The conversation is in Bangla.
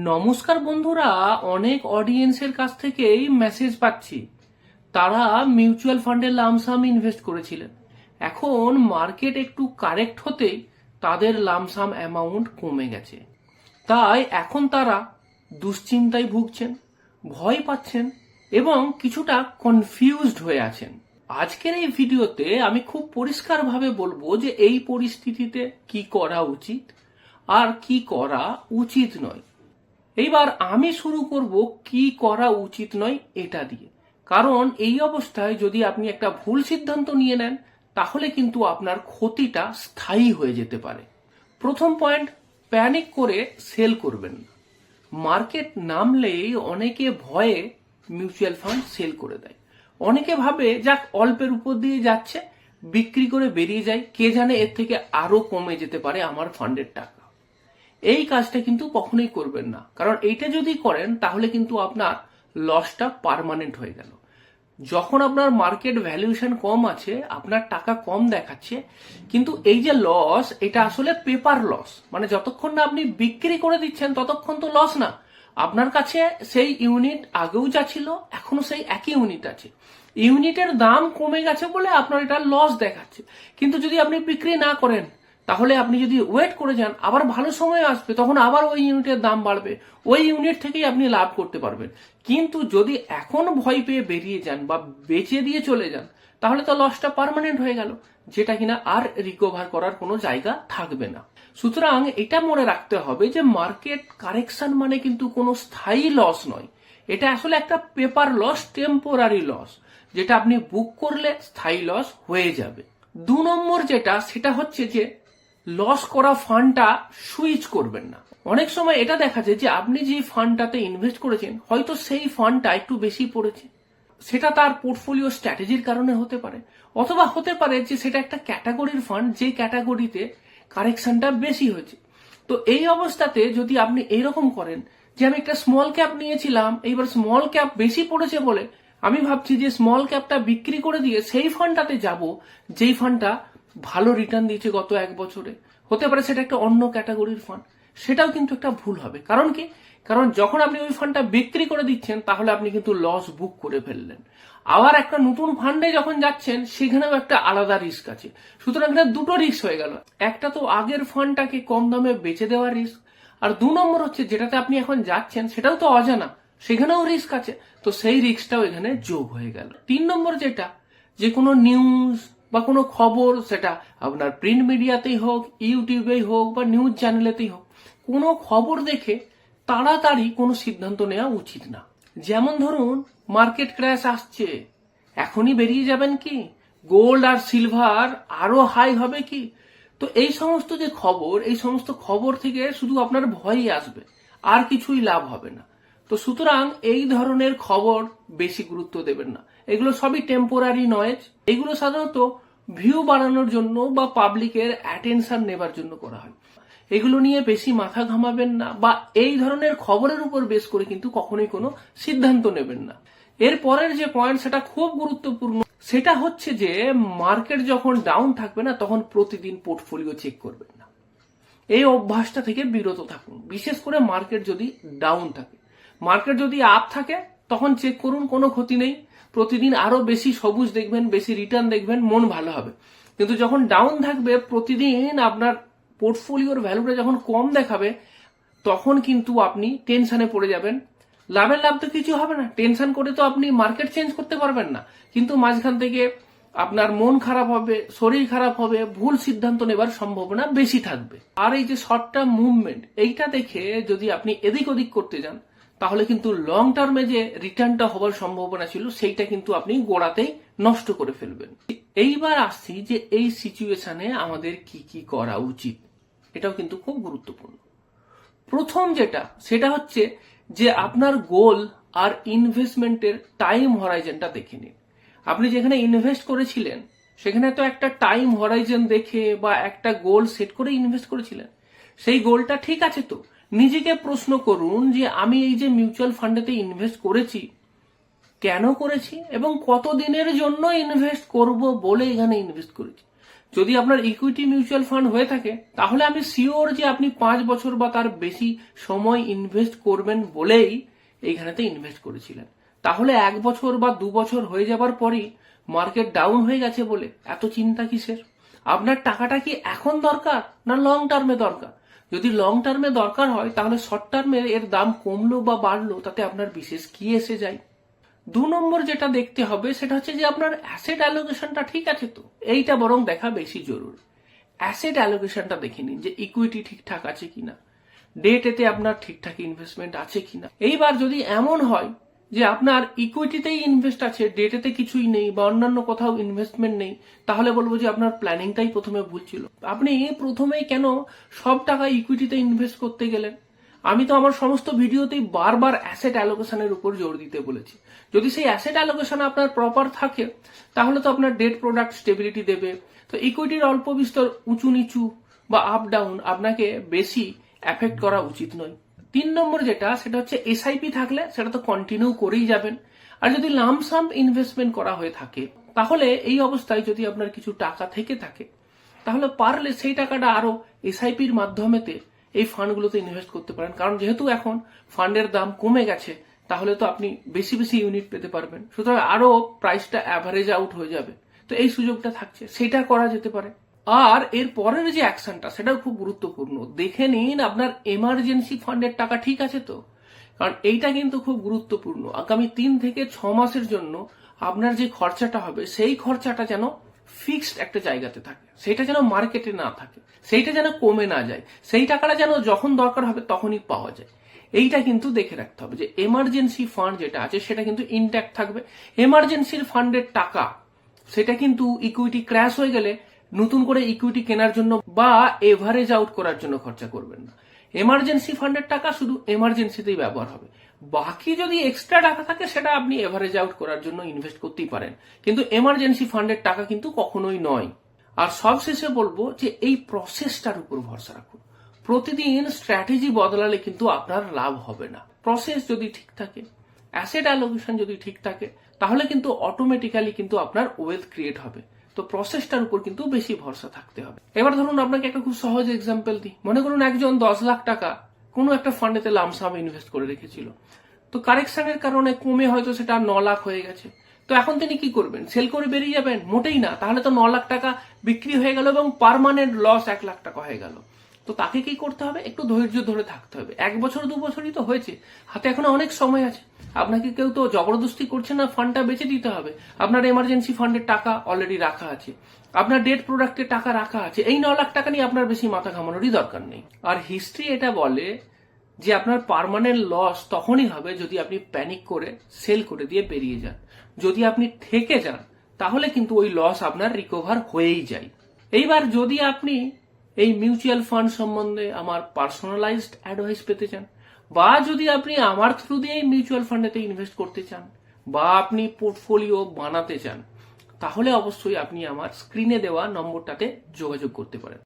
নমস্কার বন্ধুরা, অনেক অডিয়েন্সের কাছ থেকেই মেসেজ পাচ্ছি। তারা মিউচুয়াল ফান্ডে লামসাম ইনভেস্ট করেছিলেন। এখন মার্কেট একটু কারেক্ট হতেই তাদের লামসাম অ্যামাউন্ট কমে গেছে। তাই এখন তারা দুশ্চিন্তায় ভুগছেন, ভয় পাচ্ছেন এবং কিছুটা কনফিউজড হয়ে আছেন। আজকের এই ভিডিওতে আমি খুব পরিষ্কারভাবে বলবো যে এই পরিস্থিতিতে কি করা উচিত আর কি করা উচিত নয়। এইবার আমি শুরু করব কি করা উচিত নয় এটা দিয়ে, কারণ এই অবস্থায় যদি আপনি একটা ভুল সিদ্ধান্ত নিয়ে নেন তাহলে কিন্তু আপনার ক্ষতিটা স্থায়ী হয়ে যেতে পারে। প্রথম পয়েন্ট, প্যানিক করে সেল করবেন না। মার্কেট নামলেই অনেকে ভয়ে মিউচুয়াল ফান্ড সেল করে দেয়। অনেকে ভাবে যাক অল্পের উপর দিয়ে যাচ্ছে, বিক্রি করে বেরিয়ে যায়, কে জানে এর থেকে আরো কমে যেতে পারে আমার ফান্ডের টাকা। এই কাজটা কিন্তু কখনোই করবেন না, কারণ এইটা যদি করেন তাহলে কিন্তু আপনার লসটা পার্মানেন্ট হয়ে গেল। যখন আপনার মার্কেট ভ্যালুয়েশন কম আছে, আপনার টাকা কম দেখাচ্ছে, কিন্তু এই যে লস, এটা আসলে পেপার লস। মানে যতক্ষণ না আপনি বিক্রি করে দিচ্ছেন ততক্ষণ তো লস না। আপনার কাছে সেই ইউনিট আগেও যা ছিল এখনো সেই একই ইউনিট আছে। ইউনিটের দাম কমে গেছে বলে আপনার এটা লস দেখাচ্ছে। কিন্তু যদি আপনি বিক্রি না করেন, তাহলে আপনি যদি ওয়েট করে যান, আবার ভালো সময় আসবে, তখন আবার ওই ইউনিটের দাম বাড়বে, ওই ইউনিট থেকেই আপনি লাভ করতে পারবেন। কিন্তু যদি এখন ভয় পেয়ে বেরিয়ে যান বা বেচে দিয়ে চলে যান, তাহলে তো লসটা পার্মানেন্ট হয়ে গেল, যেটা কিনা আর রিকভার করার কোনো জায়গা থাকবে না। সুতরাং এটা মনে রাখতে হবে যে মার্কেট কারেকশন মানে কিন্তু কোনো স্থায়ী লস নয়। এটা আসলে একটা পেপার লস, টেম্পোরারি লস, যেটা আপনি বুক করলে স্থায়ী লস হয়ে যাবে। 2 নম্বর যেটা, সেটা হচ্ছে যে লস করা ফান্ডটা সুইচ করবেন না। অনেক সময় এটা দেখা যায় যে আপনি যে ফান্ডটাতে ইনভেস্ট করেছেন, হয়তো সেই ফান্ডটা একটু বেশি পড়েছে। সেটা তার পোর্টফোলিও স্ট্র্যাটেজির কারণে হতে পারে, অথবা হতে পারে যে সেটা একটা ক্যাটাগরির ফান্ড, যে ক্যাটাগরিতে কারেকশনটা বেশি হয়েছে। তো এই অবস্থাতে যদি আপনি এইরকম করেন যে আমি একটা স্মল ক্যাপ নিয়েছিলাম, এইবার স্মল ক্যাপ বেশি পড়েছে বলে আমি ভাবছি যে স্মল ক্যাপটা বিক্রি করে দিয়ে সেই ফান্ডটাতে যাব যেই ফান্ডটা ভালো রিটার্ন দিয়েছে গত 1 বছরে। হতে পারে সেটা একটা অন্য ক্যাটাগরির ফান্ড, সেটাও কিন্তু একটা ভুল হবে। কারণ কি? কারণ যখন আপনি ওই ফান্ডটা বিক্রি করে দিচ্ছেন তাহলে আপনি কিন্তু লস বুক করে ফেললেন। আবার একটা নতুন ফান্ডে যখন যাচ্ছেন সেখানেও একটা আলাদা রিস্ক আছে। সুতরাং এটা দুটো রিস্ক হয়ে গেল। একটা তো আগের ফান্ডটাকে কম দামে বেচে দেওয়ার রিস্ক, আর 2 নম্বর হচ্ছে যেটাতে আপনি এখন যাচ্ছেন সেটাও তো অজানা, সেখানেও রিস্ক আছে। তো সেই রিস্কটাও এখানে যোগ হয়ে গেল। 3 নম্বর যেটা, যে কোনো নিউজ বা কোনো খবর, সেটা আপনার প্রিন্ট মিডিয়াতেই হোক, ইউটিউবেই হোক বা নিউজ চ্যানেলেতেই হোক, কোনো খবর দেখে তাড়াতাড়ি কোনো সিদ্ধান্ত নেওয়া উচিত না। যেমন ধরুন মার্কেট ক্র্যাশ আসছে, এখনই বেরিয়ে যাবেন কি? গোল্ড আর সিলভার আরো হাই হবে কি? তো এই সমস্ত যে খবর, এই সমস্ত খবর থেকে শুধু আপনার ভয়ই আসবে, আর কিছুই লাভ হবে না। তো সুতরাং এই ধরনের খবর বেশি গুরুত্ব দেবেন না। এগুলো সবই টেম্পোরারি নয়েজ। এগুলো সাধারণত ভিউ বাড়ানোর জন্য বা পাবলিকের অ্যাটেনশন নেবার জন্য করা হয়। এগুলো নিয়ে বেশি মাথা ঘামাবেন না, বা এই ধরনের খবরের উপর বেস করে কিন্তু কখনোই কোনো সিদ্ধান্ত নেবেন না। এর পরের যে পয়েন্ট, সেটা খুব গুরুত্বপূর্ণ। সেটা হচ্ছে যে মার্কেট যখন ডাউন থাকবে না, তখন প্রতিদিন পোর্টফোলিও চেক করবেন না। এই অভ্যাসটা থেকে বিরত থাকুন, বিশেষ করে মার্কেট যদি ডাউন থাকে। মার্কেট যদি আপ থাকে তখন চেক করুন, কোনো ক্ষতি নেই। প্রতিদিন আরো বেশি সবুজ দেখবেন, বেশি রিটার্ন দেখবেন, মন ভালো হবে। কিন্তু যখন ডাউন থাকবে, প্রতিদিন আপনার পোর্টফোলিওর ভ্যালুটা যখন কম দেখাবে, তখন কিন্তু আপনি টেনশনে পড়ে যাবেন। লাভের লাভ তো কিছু হবে না, টেনশন করে তো আপনি মার্কেট চেঞ্জ করতে পারবেন না। কিন্তু মাঝখান থেকে আপনার মন খারাপ হবে, শরীর খারাপ হবে, ভুল সিদ্ধান্ত নেবার সম্ভাবনা বেশি থাকবে। আর এই যে শর্ট টার্ম মুভমেন্ট, এইটা দেখে যদি আপনি এদিক ওদিক করতে যান, তাহলে কিন্তু লং টার্মে যে রিটার্নটা হবার সম্ভাবনা ছিল সেইটা কিন্তু আপনি গোড়াতেই নষ্ট করে ফেলবেন। এইবার আসছি যে এই সিচুয়েশনে আমাদের কি কি করা উচিত, এটাও কিন্তু খুব গুরুত্বপূর্ণ। প্রথম যেটা, সেটা হচ্ছে যে আপনার গোল আর ইনভেস্টমেন্টের টাইম হরাইজনটা দেখে নিন। আপনি যেখানে ইনভেস্ট করেছিলেন সেখানে তো একটা টাইম হরাইজন দেখে বা একটা গোল সেট করে ইনভেস্ট করেছিলেন। সেই গোলটা ঠিক আছে তো? নিজেকে প্রশ্ন করুন যে আমি এই যে মিউচুয়াল ফান্ডেতে ইনভেস্ট করেছি, কেন করেছি এবং কত দিনের জন্য ইনভেস্ট করব বলে এখানে ইনভেস্ট করেছি। যদি আপনার ইকুইটি মিউচুয়াল ফান্ড হয়ে থাকে তাহলে আমি শিওর যে আপনি 5 বছর বা তার বেশি সময় ইনভেস্ট করবেন বলেই এইখানেতে ইনভেস্ট করেছিলেন। তাহলে 1 বছর বা 2 বছর হয়ে যাবার পরই মার্কেট ডাউন হয়ে গেছে বলে এত চিন্তা কিসের? আপনার টাকাটা কি এখন দরকার না লং টার্মে দরকার? যদি লং টার্মে দরকার হয় তাহলে শর্ট টার্মে এর দাম কমলো বা বাড়লো তাতে আপনার বিশেষ কি এসে যায়? 2 নম্বর যেটা দেখতে হবে সেটা হচ্ছে যে আপনার অ্যাসেট অ্যালোকেশনটা ঠিক আছে তো, এইটা বরং দেখা বেশি জরুরি। অ্যাসেট অ্যালোকেশনটা দেখে নিন যে ইকুইটি ঠিকঠাক আছে কিনা, ডেটেতে আপনার ঠিকঠাক ইনভেস্টমেন্ট আছে কিনা। এইবার যদি এমন হয় যে আপনার ইকুইটিতেই ইনভেস্ট আছে, ডেটেতে কিছুই নেই বা অন্যান্য কোথাও ইনভেস্টমেন্ট নেই, তাহলে বলবো যে আপনার প্ল্যানিংটাই প্রথমে ভুল ছিল। আপনি প্রথমেই কেন সব টাকা ইকুইটিতে ইনভেস্ট করতে গেলেন? আমি তো আমার সমস্ত ভিডিওতেই বারবার অ্যাসেট অ্যালোকেশনের উপর জোর দিতে বলেছি। যদি সেই অ্যাসেট অ্যালোকেশন আপনার প্রপার থাকে তাহলে তো আপনার ডেট প্রোডাক্ট স্টেবিলিটি দেবে। তো ইকুইটির অল্প বিস্তর উঁচু নিচু বা আপ ডাউন আপনাকে বেশি এফেক্ট করা উচিত নয়। 3 নম্বর যেটা সেটা হচ্ছে এসআইপি থাকলে সেটা তো কন্টিনিউ করেই যাবেন। আর যদি লামসাম ইনভেস্টমেন্ট করা হয়ে থাকে তাহলে এই অবস্থায় যদি আপনার কিছু টাকা থেকে থাকে তাহলে পারলে সেই টাকাটা আরো এসআইপির মাধ্যমেতে এই ফান্ডগুলোতে ইনভেস্ট করতে পারেন। কারণ যেহেতু এখন ফান্ডের দাম কমে গেছে তাহলে তো আপনি বেশি বেশি ইউনিট পেতে পারবেন, সুতরাং আরো প্রাইসটা অ্যাভারেজ আউট হয়ে যাবে। তো এই সুযোগটা থাকছে, সেটা করা যেতে পারে। আর এর পরের যে অ্যাকশনটা সেটাও খুব গুরুত্বপূর্ণ, দেখে নিন আপনার এমার্জেন্সি ফান্ডের টাকা ঠিক আছে তো। কারণ এইটা কিন্তু খুব গুরুত্বপূর্ণ। আগামী 3 থেকে 6 মাসের জন্য আপনার যে খরচাটা হবে সেই খরচাটা যেন ফিক্সড একটা জায়গাতে থাকে, সেটা যেন মার্কেটে না থাকে, সেইটা যেন কমে না যায়, সেই টাকাটা যেন যখন দরকার হবে তখনই পাওয়া যায়। এইটা কিন্তু দেখে রাখতে হবে যে এমার্জেন্সি ফান্ড যেটা আছে সেটা কিন্তু ইনট্যাক্ট থাকবে। এমার্জেন্সির ফান্ডের টাকা সেটা কিন্তু ইকুইটি ক্র্যাশ হয়ে গেলে নতুন করে ইকুইটি কেনার জন্য বা এভারেজ আউট করার জন্য খরচা করবেন না। এমার্জেন্সি ফান্ডের টাকা শুধু এমার্জেন্সিতেই ব্যবহার হবে। বাকি যদি এক্সট্রা টাকা থাকে সেটা আপনি এভারেজ আউট করার জন্য ইনভেস্ট করতেই পারেন, কিন্তু এমার্জেন্সি ফান্ডের টাকা কিন্তু কখনোই নয়। আর সবশেষে বলবো যে এই প্রসেসটার উপর ভরসা রাখুন। প্রতিদিন স্ট্র্যাটেজি বদলালে কিন্তু আপনার লাভ হবে না। প্রসেস যদি ঠিক থাকে, অ্যাসেট অ্যালোকেশন যদি ঠিক থাকে, তাহলে কিন্তু অটোমেটিক্যালি কিন্তু আপনার ওয়েলথ ক্রিয়েট হবে। তো প্রসেসটার উপর কিন্তু বেশি ভরসা থাকতে হবে। এবার ধরুন আপনাকে একটা খুব সহজ এক্সাম্পল দিই। মনে করুন একজন 10 লাখ টাকা কোনো একটা ফান্ডেতে লামসাম ইনভেস্ট করে রেখেছিল, তো কারেকশনের কারণে কমে হয়তো সেটা 9 লাখ হয়ে গেছে। তো এখন তিনি কি করবেন? সেল করে বেরিয়ে যাবেন? মোটেই না। তাহলে তো 9 লাখ টাকা বিক্রি হয়ে গেল এবং পার্মানেন্ট লস 1 লাখ টাকা হয়ে গেল। তো তাকে কি করতে হবে? একটু ধৈর্য ধরে থাকতে হবে। 1 বছর 2 বছরই তো হয়েছে, হাতে এখনো অনেক সময় আছে। আপনাকে কেউ তো জবরদস্তি করছে না ফান্ডটা বেচে দিতে হবে। আপনার এমার্জেন্সি ফান্ডের টাকা অলরেডি রাখা আছে, আপনার ডেট প্রোডাক্টের টাকা রাখা আছে। এই 9 লাখ টাকা নিয়ে আপনার বেশি মাথা ঘামানোরই দরকার নেই। আর হিস্ট্রি এটা বলে যে আপনার পার্মানেন্ট লস তখনই হবে যদি আপনি প্যানিক করে সেল করে দিয়ে বেরিয়ে যান। যদি আপনি থেকে যান তাহলে কিন্তু ওই লস আপনার রিকভার হয়েই যায়। এইবার যদি আপনি এই মিউচুয়াল ফান্ড সম্বন্ধে আমার পার্সোনালাইজড অ্যাডভাইস পেতে চান, বা যদি আপনি আমার থ্রু দিয়ে মিউচুয়াল ফান্ডেতে ইনভেস্ট করতে চান, বা আপনি পোর্টফোলিও বানাতে চান, তাহলে অবশ্যই আপনি আমার স্ক্রিনে দেওয়া নম্বরটাতে যোগাযোগ করতে পারেন।